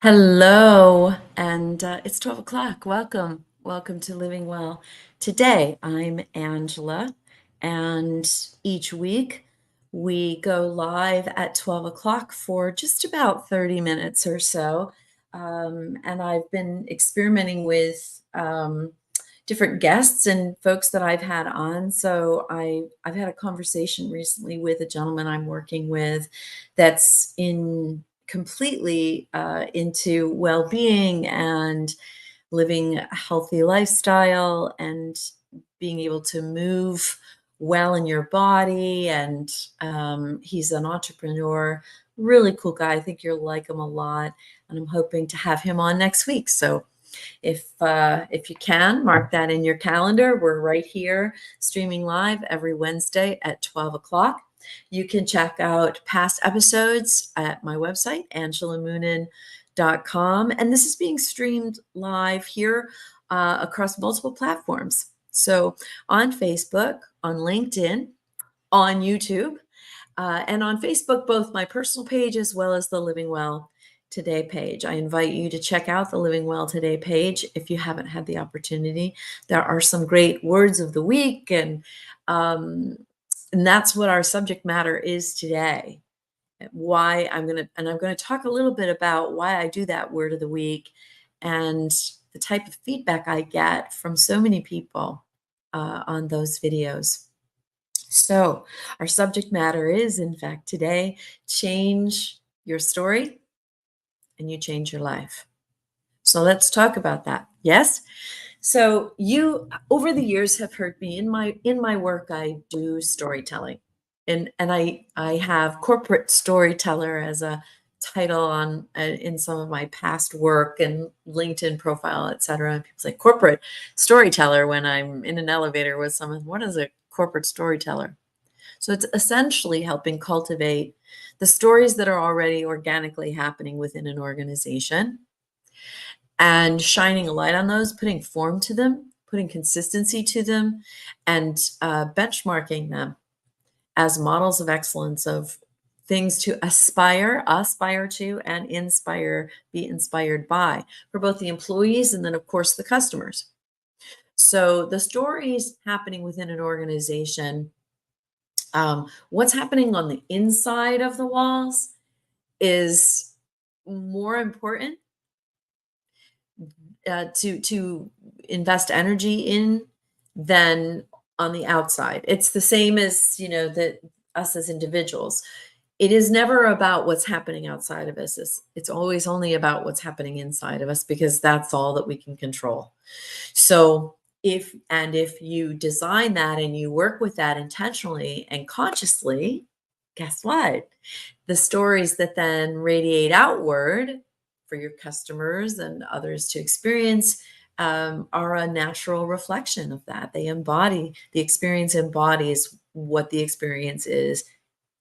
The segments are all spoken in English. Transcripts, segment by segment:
Hello, and it's 12 o'clock. Welcome to Living Well. Today, I'm Angela, and each week we go live at 12 o'clock for just about 30 minutes or so. And I've been experimenting with different guests and folks that I've had on. I've had a conversation recently with a gentleman I'm working with that's in completely into well-being and living a healthy lifestyle and being able to move well in your body. And he's an entrepreneur, really cool guy. I think you'll like him a lot, and I'm hoping to have him on next week. So if you can mark that in your calendar, we're right here streaming live every Wednesday at 12 o'clock. You can check out past episodes at my website, angelamoonin.com. And this is being streamed live here across multiple platforms. So on Facebook, on LinkedIn, on YouTube, and on Facebook, both my personal page as well as the Living Well Today page. I invite you to check out the Living Well Today page if you haven't had the opportunity. There are some great words of the week, and that's what our subject matter is today. I'm going to talk a little bit about why I do that word of the week and the type of feedback I get from so many people on those videos. So, our subject matter is, in fact, today, change your story and you change your life. So, let's talk about that. Yes? So, you over the years have heard me in my work. I do storytelling. And I have corporate storyteller as a title on in some of my past work and LinkedIn profile, etc. And people say corporate storyteller when I'm in an elevator with someone. What is a corporate storyteller? So it's essentially helping cultivate the stories that are already organically happening within an organization and shining a light on those, putting form to them, putting consistency to them, and benchmarking them as models of excellence of things to aspire to, and be inspired by for both the employees and then, of course, the customers. So the stories happening within an organization, what's happening on the inside of the walls is more important to invest energy in than on the outside. It's the same as that us as individuals. It is never about what's happening outside of us. It's always only about what's happening inside of us because that's all that we can control. So if you design that and you work with that intentionally and consciously, guess what? The stories that then radiate outward for your customers and others to experience are a natural reflection of that. The experience embodies what the experience is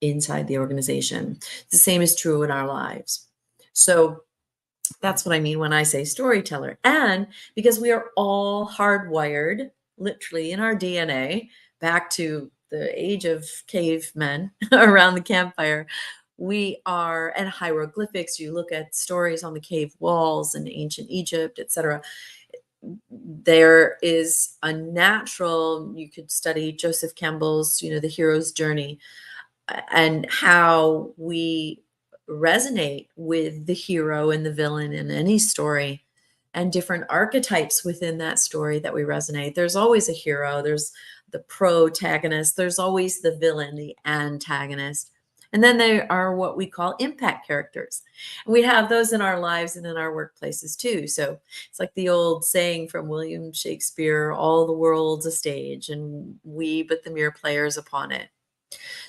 inside the organization. The same is true in our lives. So that's what I mean when I say storyteller. And because we are all hardwired, literally in our DNA, back to the age of cavemen around the campfire, we are, and hieroglyphics, you look at stories on the cave walls in ancient Egypt, etc. There is a natural, you could study Joseph Campbell's, The Hero's Journey, and how we resonate with the hero and the villain in any story, and different archetypes within that story that we resonate. There's always a hero, there's the protagonist, there's always the villain, the antagonist. And then there are what we call impact characters. And we have those in our lives and in our workplaces too. So it's like the old saying from William Shakespeare, all the world's a stage, and we but the mere players upon it.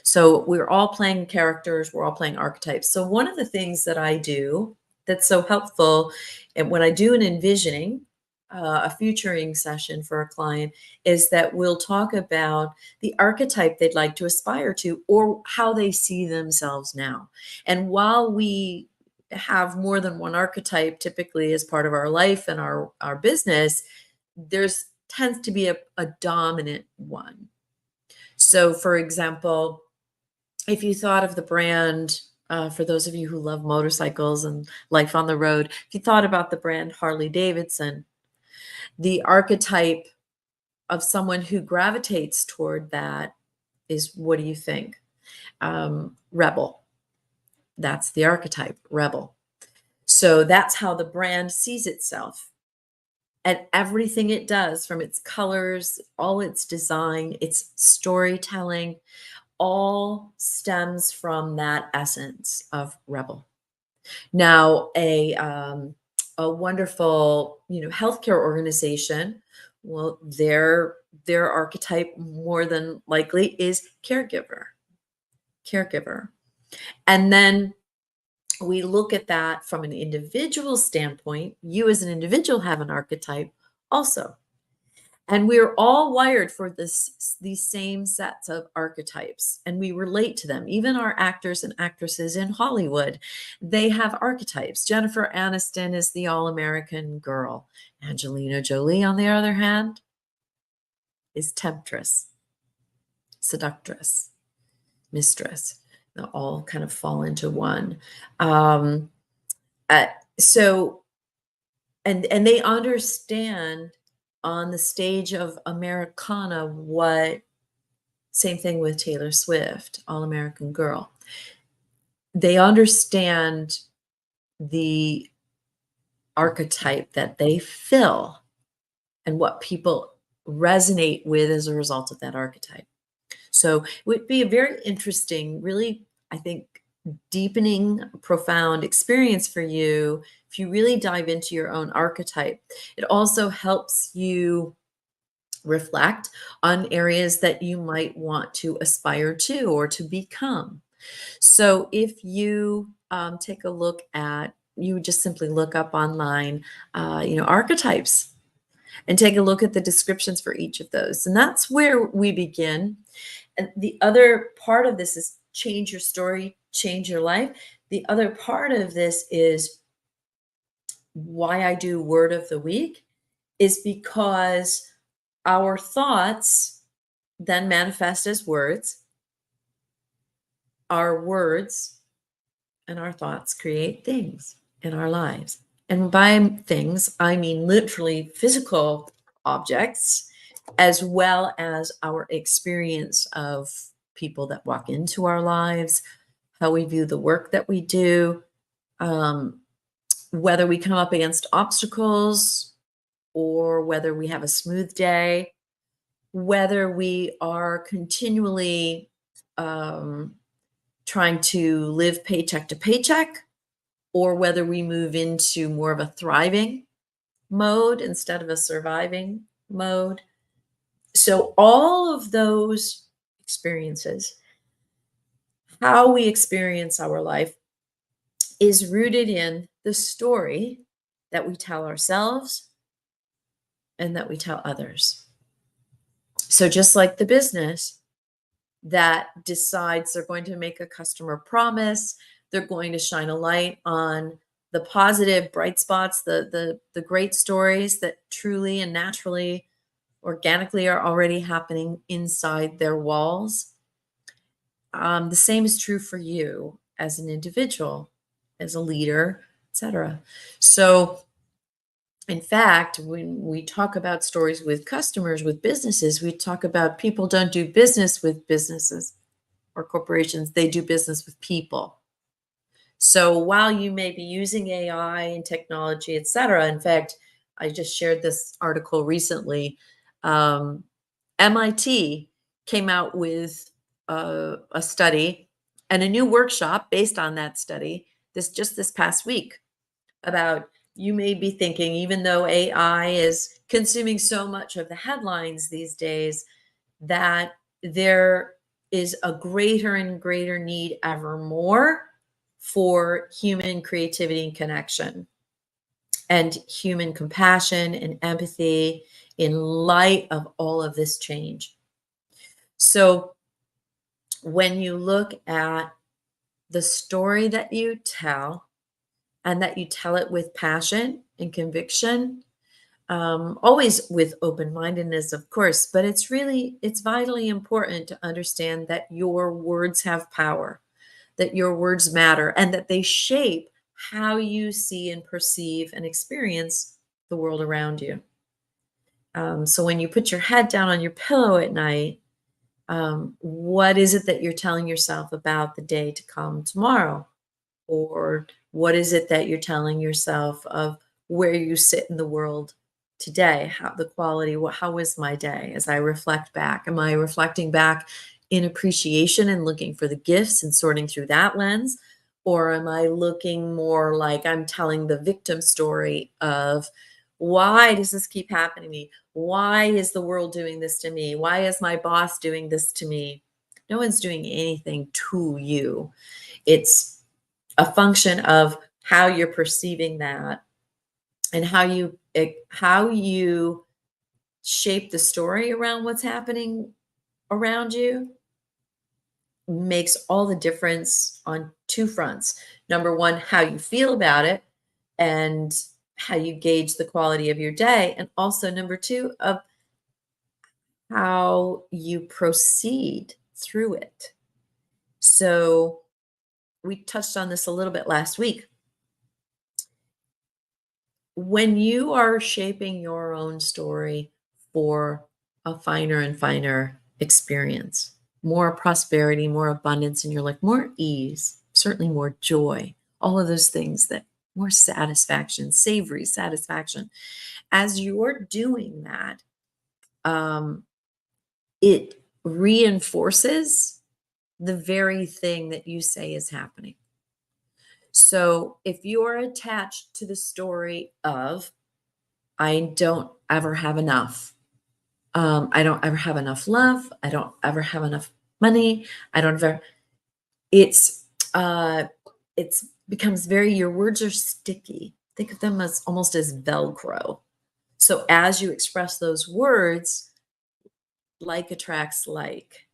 So we're all playing characters, we're all playing archetypes. So one of the things that I do that's so helpful, and when I do an envisioning, a futuring session for a client, is that we'll talk about the archetype they'd like to aspire to or how they see themselves now. And while we have more than one archetype typically as part of our life and our business, there's tends to be a dominant one. So, for example, if you thought of the brand For those of you who love motorcycles and life on the road, if you thought about the brand Harley Davidson, the archetype of someone who gravitates toward that is, what do you think? Rebel. That's the archetype, rebel. So that's how the brand sees itself. And everything it does, from its colors, all its design, its storytelling, all stems from that essence of rebel. Now, a wonderful, healthcare organization, well, their archetype more than likely is caregiver, caregiver. And then we look at that from an individual standpoint. You as an individual have an archetype also. And we're all wired for these same sets of archetypes, and we relate to them. Even our actors and actresses in Hollywood, they have archetypes. Jennifer Aniston is the all-American girl. Angelina Jolie, on the other hand, is temptress, seductress, mistress. They all kind of fall into one. Um, so, and they understand on the stage of Americana what, same thing with Taylor Swift, All American Girl. They understand the archetype that they fill and what people resonate with as a result of that archetype. So it would be a very interesting, really, I think, deepening, profound experience for you if you really dive into your own archetype. It also helps you reflect on areas that you might want to aspire to or to become. So if you take a look at, you just simply look up online, archetypes, and take a look at the descriptions for each of those. And that's where we begin. And the other part of this is change your story, change your life. The other part of this is why I do word of the week, is because our thoughts then manifest as words. Our words and our thoughts create things in our lives. And by things, I mean literally physical objects, as well as our experience of people that walk into our lives, how we view the work that we do, whether we come up against obstacles or whether we have a smooth day, whether we are continually trying to live paycheck to paycheck, or whether we move into more of a thriving mode instead of a surviving mode. So all of those experiences, how we experience our life, is rooted in the story that we tell ourselves and that we tell others. So just like the business that decides they're going to make a customer promise, they're going to shine a light on the positive bright spots, the great stories that truly and naturally, organically are already happening inside their walls. The same is true for you as an individual, as a leader, etc. So in fact, when we talk about stories with customers, with businesses, we talk about people don't do business with businesses or corporations, they do business with people. So while you may be using AI and technology, etc., in fact, I just shared this article recently. MIT came out with a study and a new workshop based on that study this past week about, you may be thinking, even though AI is consuming so much of the headlines these days, that there is a greater and greater need ever more for human creativity and connection and human compassion and empathy in light of all of this change. So when you look at the story that you tell, and that you tell it with passion and conviction, always with open-mindedness, of course, but it's vitally important to understand that your words have power, that your words matter and that they shape how you see and perceive and experience the world around you. So when you put your head down on your pillow at night, what is it that you're telling yourself about the day to come tomorrow? Or what is it that you're telling yourself of where you sit in the world today? How the quality, how is my day as I reflect back? Am I reflecting back in appreciation and looking for the gifts and sorting through that lens? Or am I looking more like I'm telling the victim story of why does this keep happening to me? Why is the world doing this to me? Why is my boss doing this to me? No one's doing anything to you. It's a function of how you're perceiving that and how you shape the story around what's happening around you makes all the difference on two fronts. Number one, how you feel about it and how you gauge the quality of your day, and also number two, of how you proceed through it. So we touched on this a little bit last week. When you are shaping your own story for a finer and finer experience, more prosperity, more abundance in your life, more ease, certainly more joy, all of those things, that more satisfaction, savory satisfaction. As you're doing that, um, it reinforces the very thing that you say is happening. So if you are attached to the story of, I don't ever have enough, I don't ever have enough love, I don't ever have enough money, I don't ever, it's, it's becomes very, your words are sticky. Think of them as almost as Velcro. So as you express those words, like attracts like,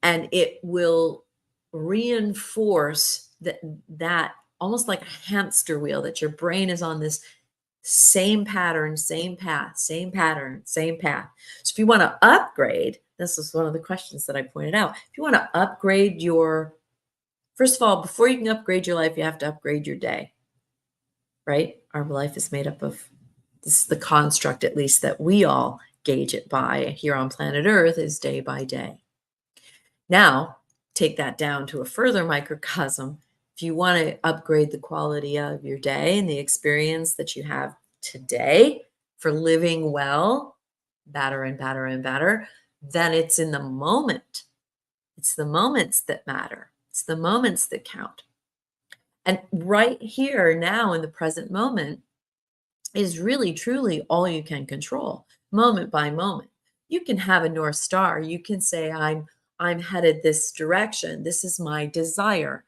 and it will reinforce that almost like a hamster wheel, that your brain is on this same pattern, same path, same pattern, same path. So if you want to upgrade, this is one of the questions that I pointed out. If you want to upgrade your, first of all, before you can upgrade your life, you have to upgrade your day, right? Our life is made up of, this is the construct, at least that we all gauge it by here on planet Earth, is day by day. Now, take that down to a further microcosm. If you want to upgrade the quality of your day and the experience that you have today for living well, better and better and better, then it's in the moment. It's the moments that matter. It's the moments that count. And right here now in the present moment is really truly all you can control, moment by moment. You can have a North Star. You can say, I'm headed this direction. This is my desire.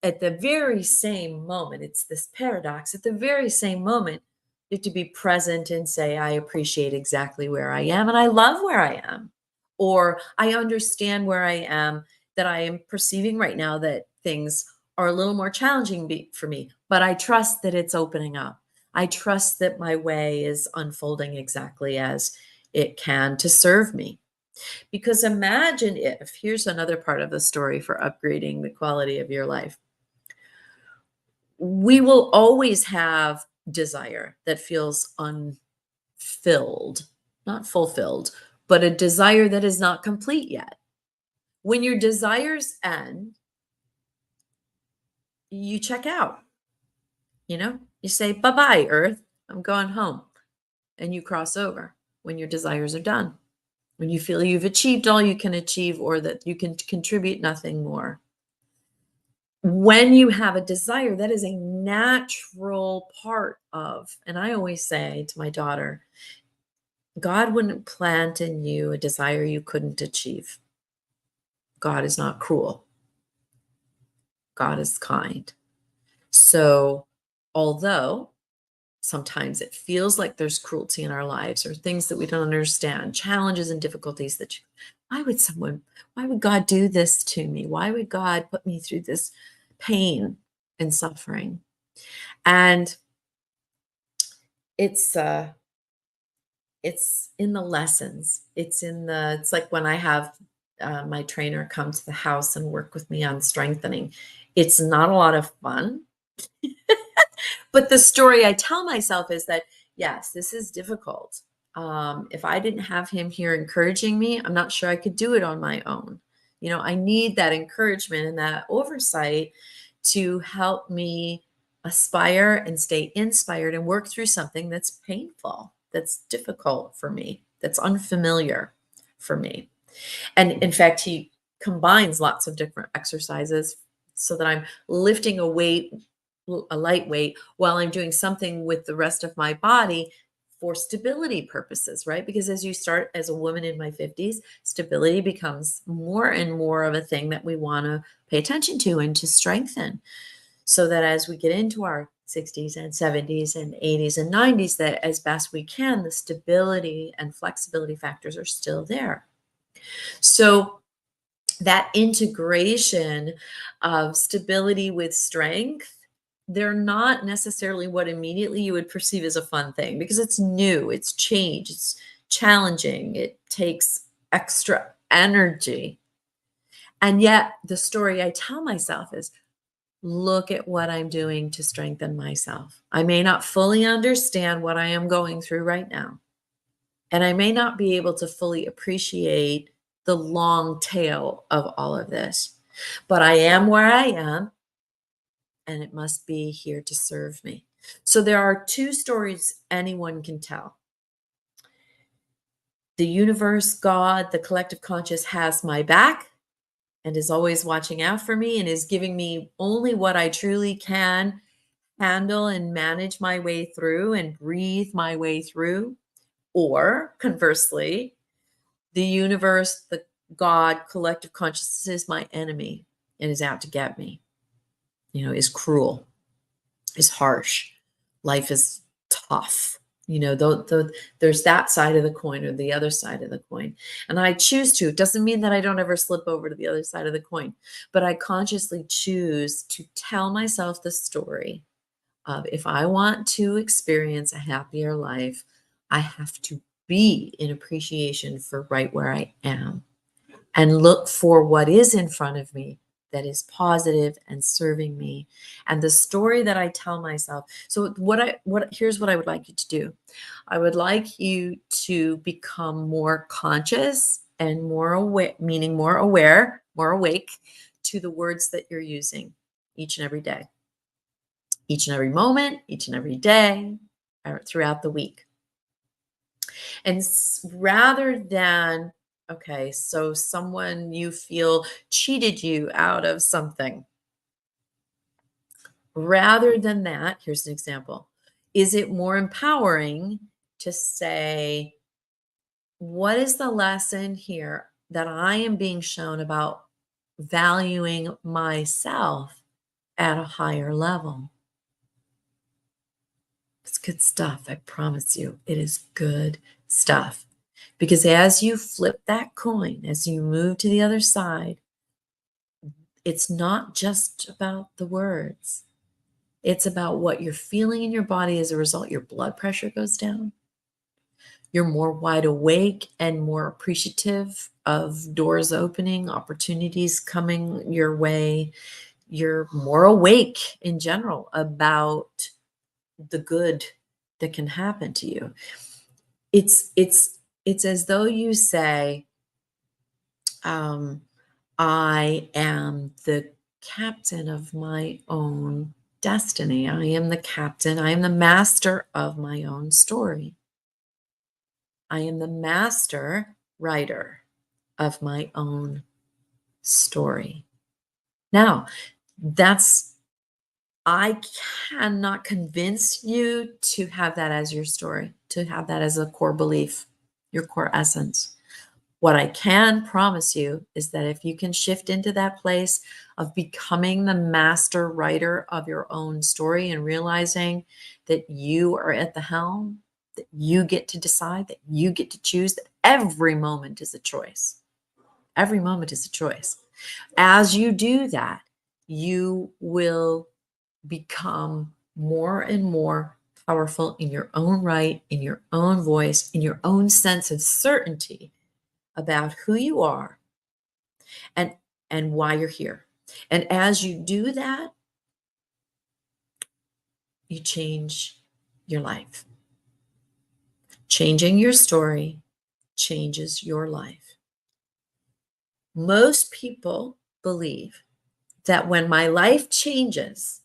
At the very same moment, it's this paradox. At the very same moment, you have to be present and say, I appreciate exactly where I am and I love where I am. Or I understand where I am, that I am perceiving right now that things are a little more challenging for me, but I trust that it's opening up. I trust that my way is unfolding exactly as it can to serve me. Because imagine if, here's another part of the story for upgrading the quality of your life. We will always have desire that feels unfilled, not fulfilled, but a desire that is not complete yet. When your desires end, you check out, you say, bye bye, Earth, I'm going home. And you cross over when your desires are done, when you feel you've achieved all you can achieve or that you can contribute nothing more. When you have a desire, that is a natural part of, and I always say to my daughter, God wouldn't plant in you a desire you couldn't achieve. God is not cruel. God is kind. So, although sometimes it feels like there's cruelty in our lives or things that we don't understand, challenges and difficulties that why would God do this to me? Why would God put me through this pain and suffering? And it's in the lessons. It's like when I have my trainer come to the house and work with me on strengthening. It's not a lot of fun, but the story I tell myself is that, yes, this is difficult. If I didn't have him here encouraging me, I'm not sure I could do it on my own. I need that encouragement and that oversight to help me aspire and stay inspired and work through something that's painful, that's difficult for me, that's unfamiliar for me. And in fact, he combines lots of different exercises so that I'm lifting a weight, a light weight, while I'm doing something with the rest of my body for stability purposes, right? Because as you start as a woman in my 50s, stability becomes more and more of a thing that we want to pay attention to and to strengthen, so that as we get into our 60s and 70s and 80s and 90s, that as best we can, the stability and flexibility factors are still there. So that integration of stability with strength, they're not necessarily what immediately you would perceive as a fun thing, because it's new, it's change, it's challenging, it takes extra energy. And yet, the story I tell myself is, look at what I'm doing to strengthen myself. I may not fully understand what I am going through right now, and I may not be able to fully appreciate the long tail of all of this, but I am where I am, and it must be here to serve me. So there are two stories anyone can tell. The universe, God, the collective conscious has my back and is always watching out for me and is giving me only what I truly can handle and manage my way through and breathe my way through. Or conversely, the universe, the God, collective consciousness is my enemy and is out to get me, is cruel, is harsh. Life is tough. There's that side of the coin or the other side of the coin. And I choose to. It doesn't mean that I don't ever slip over to the other side of the coin, but I consciously choose to tell myself the story of, if I want to experience a happier life, I have to be in appreciation for right where I am and look for what is in front of me that is positive and serving me. And the story that I tell myself. So here's what I would like you to do. I would like you to become more conscious and more aware, meaning more aware, more awake to the words that you're using each and every day, each and every moment, each and every day, or throughout the week. And rather than, okay, so someone you feel cheated you out of something, rather than that, here's an example. Is it more empowering to say, what is the lesson here that I am being shown about valuing myself at a higher level? It's good stuff. I promise you, it is good stuff. Because as you flip that coin, as you move to the other side, it's not just about the words. It's about what you're feeling in your body as a result. Your blood pressure goes down. You're more wide awake and more appreciative of doors opening, opportunities coming your way. You're more awake in general about the good that can happen to you. It's as though you say, I am the captain of my own destiny. I am the captain. I am the master of my own story. I am the master writer of my own story. Now, I cannot convince you to have that as your story, to have that as a core belief, your core essence. What I can promise you is that if you can shift into that place of becoming the master writer of your own story and realizing that you are at the helm, that you get to decide, that you get to choose, that every moment is a choice. Every moment is a choice. As you do that, you will become more and more powerful in your own right, in your own voice, in your own sense of certainty about who you are and why you're here. And as you do that, you change your life. Changing your story changes your life. Most people believe that when my life changes,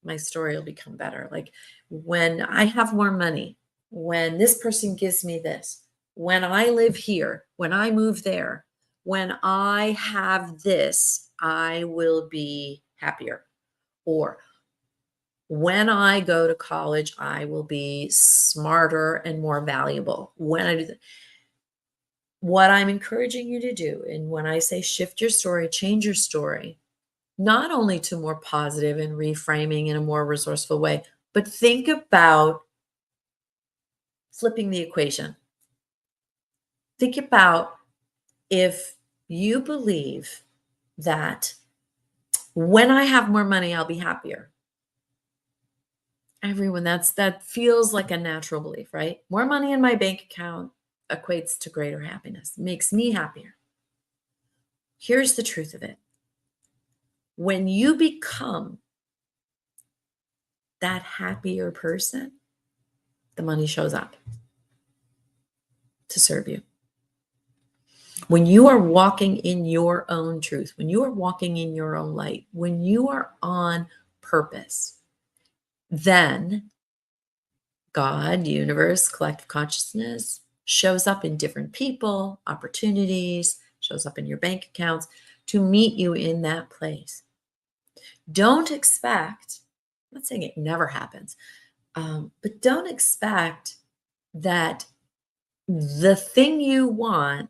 my story will become better. Like when I have more money, when this person gives me this, when I live here, when I move there, when I have this, I will be happier. Or when I go to college, I will be smarter and more valuable. When I do that, what I'm encouraging you to do, and when I say shift your story, change your story, not only to more positive and reframing in a more resourceful way, but think about flipping the equation. Think about if you believe that when I have more money, I'll be happier. Everyone, that feels like a natural belief, right? More money in my bank account equates to greater happiness, makes me happier. Here's the truth of it. When you become that happier person, the money shows up to serve you. When you are walking in your own truth, when you are walking in your own light, when you are on purpose, then God, universe, collective consciousness shows up in different people, opportunities, shows up in your bank accounts to meet you in that place. Don't expect, I'm not saying it never happens, but don't expect that the thing you want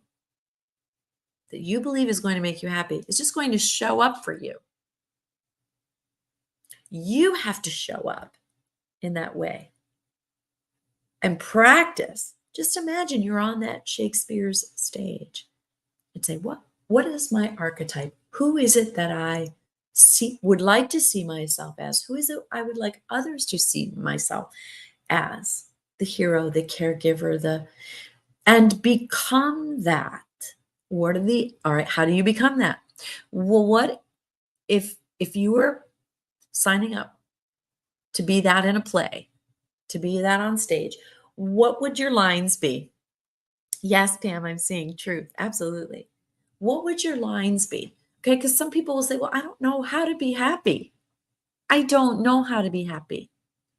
that you believe is going to make you happy is just going to show up for you. You have to show up in that way and practice. Just imagine you're on that Shakespeare's stage and say, what is my archetype? Who is it that I would like to see myself as? Who is it I would like others to see myself as? The hero, the caregiver, and become that. All right, how do you become that? Well, what if you were signing up to be that in a play, to be that on stage, what would your lines be? Yes, Pam, I'm seeing truth. Absolutely. What would your lines be? Okay, because some people will say, well, I don't know how to be happy. I don't know how to be happy.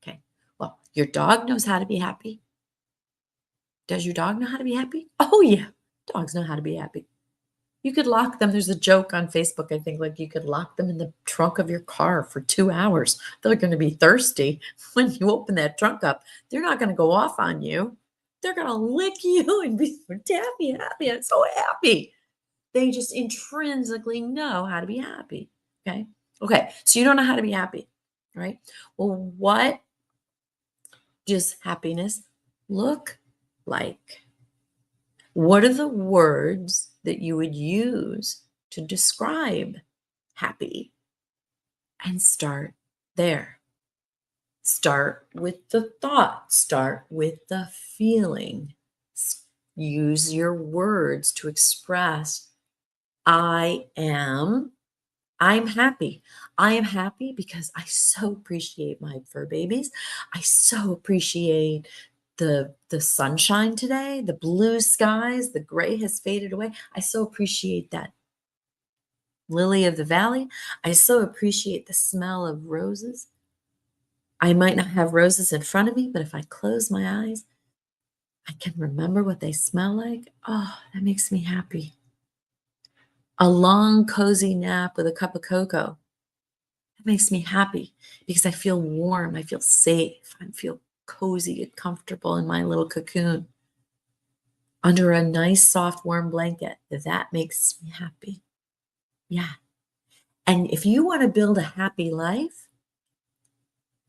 Okay, well, your dog knows how to be happy. Does your dog know how to be happy? Oh, yeah, dogs know how to be happy. You could lock them. There's a joke on Facebook, I think, like you could lock them in the trunk of your car for 2 hours. They're going to be thirsty when you open that trunk up. They're not going to go off on you. They're going to lick you and be happy, I'm so happy. They just intrinsically know how to be happy. Okay. Okay. So you don't know how to be happy, right? Well, what does happiness look like? What are the words that you would use to describe happy? And start there. Start with the thought, start with the feeling. Use your words to express I'm happy. I am happy because I so appreciate my fur babies. I so appreciate the sunshine today, the blue skies, the gray has faded away. I so appreciate that lily of the valley. I so appreciate the smell of roses. I might not have roses in front of me, but if I close my eyes, I can remember what they smell like. Oh, that makes me happy. A long, cozy nap with a cup of cocoa. That makes me happy because I feel warm. I feel safe. I feel cozy and comfortable in my little cocoon under a nice, soft, warm blanket. That makes me happy. Yeah. And if you want to build a happy life,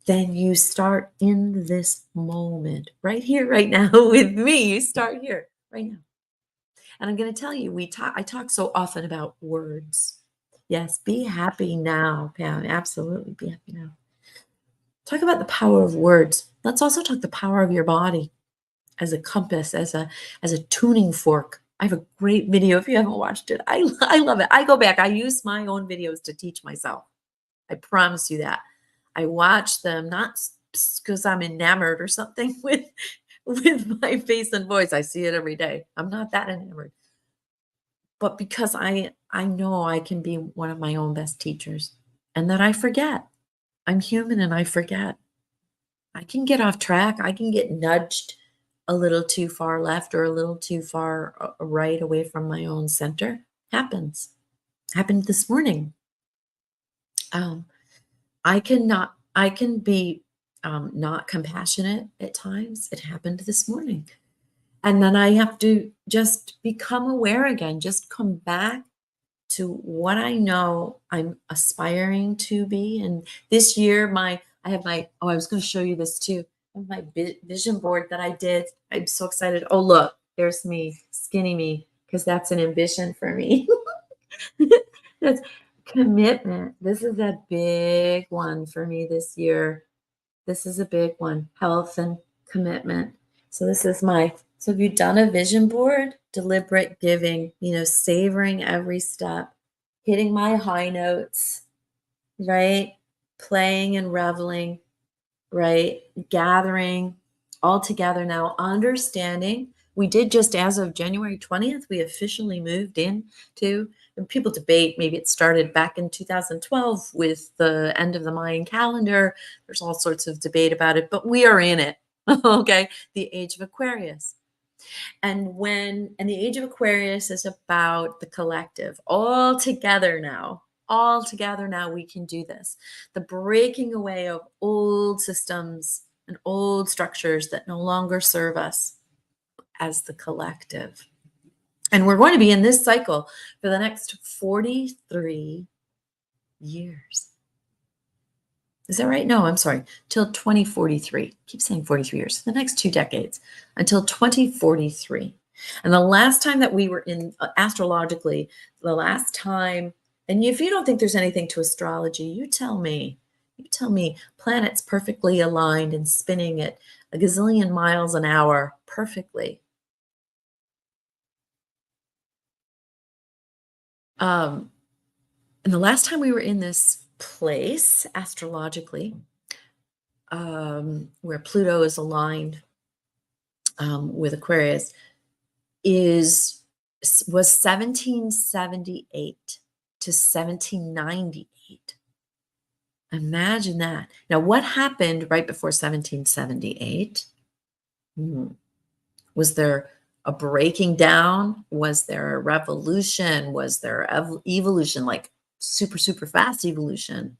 then you start in this moment, right here, right now with me. You start here, right now. And I'm going to tell you, I talk so often about words. Yes, be happy now, Pam. Absolutely be happy now. Talk about the power of words. Let's also talk the power of your body as a compass, as a tuning fork I have a great video if you haven't watched it. I love it. I go back. I use my own videos to teach myself. I promise you that. I watch them not because I'm enamored or something with my face and voice. I see it every day. I'm not that enamored, but because I know I can be one of my own best teachers and that I forget. I'm human and I forget. I can get off track. I can get nudged a little too far left or a little too far right away from my own center. Happens. Happened this morning. Um, I can be not compassionate at times. It happened this morning. And then I have to just become aware again, just come back to what I know I'm aspiring to be. And this year, I have my, oh, I was going to show you this too. I have my vision board that I did. I'm so excited. Oh, look, there's me, skinny me, because that's an ambition for me. That's commitment. This is a big one for me this year. This is a big one, health and commitment. So this is so have you done a vision board? Deliberate giving, savoring every step, hitting my high notes, right? Playing and reveling, right? Gathering all together now, understanding. We did just as of January 20th, we officially moved into, and people debate, maybe it started back in 2012 with the end of the Mayan calendar. There's all sorts of debate about it, but we are in it. Okay. The age of Aquarius. And the age of Aquarius is about the collective all together now. All together now we can do this. The breaking away of old systems and old structures that no longer serve us as the collective. And we're going to be in this cycle for the next 43 years. Is that right? No, I'm sorry. Till 2043. Keep saying 43 years. The next 2 decades until 2043. And the last time that we were in astrologically, the last time, and if you don't think there's anything to astrology, you tell me. You tell me planets perfectly aligned and spinning at a gazillion miles an hour perfectly. And the last time we were in this place astrologically, where Pluto is aligned with Aquarius, was 1778 to 1798. Imagine that. Now, what happened right before 1778? Was there a breaking down? Was there a revolution? Was there evolution, like super, super fast evolution?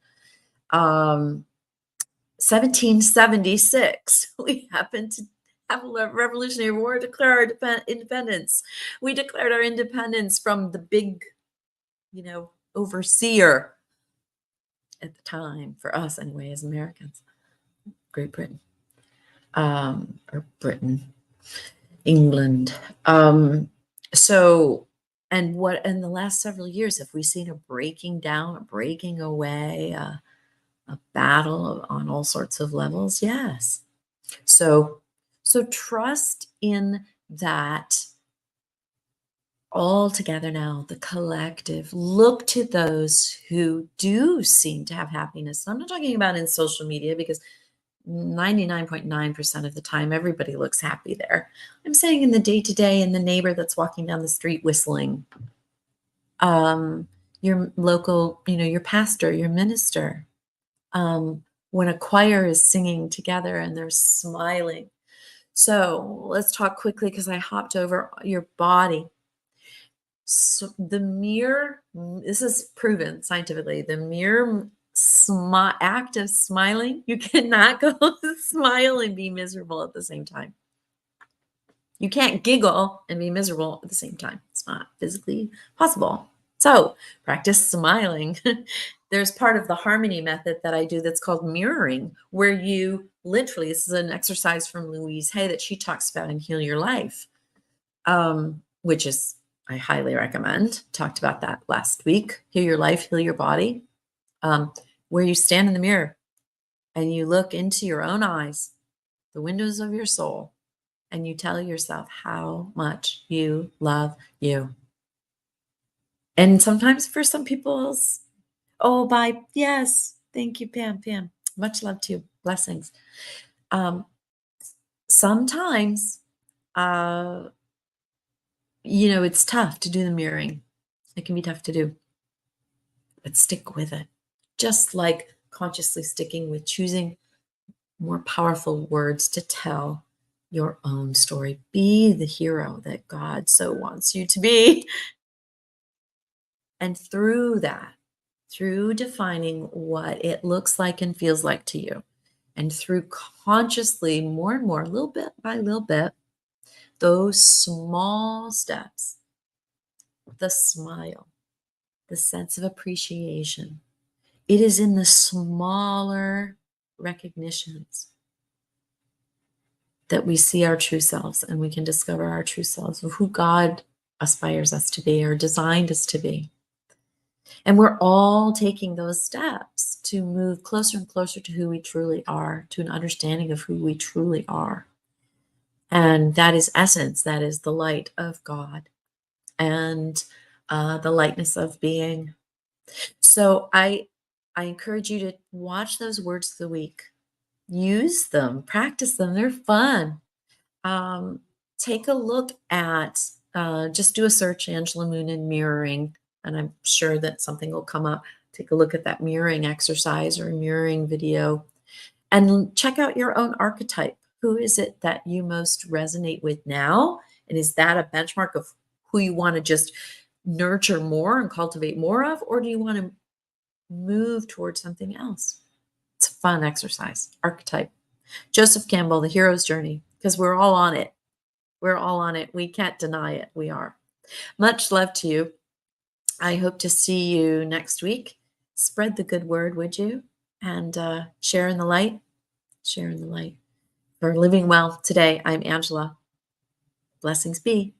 1776, we happened to have a Revolutionary War, declare our independence. We declared our independence from the big, overseer at the time, for us anyway, as Americans, Great Britain, or Britain, England. So, and what in the last several years have we seen a breaking down, a breaking away, a battle on all sorts of levels? Yes. So trust in that all together now, the collective. Look to those who do seem to have happiness. I'm not talking about in social media because 99.9% of the time, everybody looks happy there. I'm saying in the day-to-day, in the neighbor that's walking down the street whistling, your local, your pastor, your minister, when a choir is singing together and they're smiling. So let's talk quickly because I hopped over your body. So this is proven scientifically, the mere act of smiling, you cannot go smile and be miserable at the same time. You can't giggle and be miserable at the same time. It's not physically possible. So practice smiling. There's part of the harmony method that I do that's called mirroring, where you literally, this is an exercise from Louise Hay that she talks about in Heal Your Life, which is, I highly recommend. Talked about that last week. Heal Your Life, Heal Your Body, where you stand in the mirror and you look into your own eyes, the windows of your soul, and you tell yourself how much you love you. And sometimes for some people's, oh, bye. Yes. Thank you, Pam. Pam. Much love to you. Blessings. Um, sometimes, uh, it's tough to do the mirroring. It can be tough to do, but stick with it. Just like consciously sticking with choosing more powerful words to tell your own story. Be the hero that God so wants you to be. And through that, through defining what it looks like and feels like to you, and through consciously more and more, little bit by little bit, those small steps, the smile, the sense of appreciation, it is in the smaller recognitions that we see our true selves and we can discover our true selves of who God aspires us to be or designed us to be. And we're all taking those steps to move closer and closer to who we truly are, to an understanding of who we truly are. And that is essence, that is the light of God and the lightness of being. So I encourage you to watch those words of the week, use them, practice them. They're fun. Um, take a look at, just do a search, Angela Moon and mirroring, and I'm sure that something will come up. Take a look at that mirroring exercise or mirroring video and check out your own archetype. Who is it that you most resonate with now? And is that a benchmark of who you want to just nurture more and cultivate more of? Or do you want to move towards something else? It's a fun exercise. Archetype. Joseph Campbell, The Hero's Journey, because we're all on it. We're all on it. We can't deny it. We are. Much love to you. I hope to see you next week. Spread the good word, would you? And share in the light. Share in the light. For living well today, I'm Angela. Blessings be.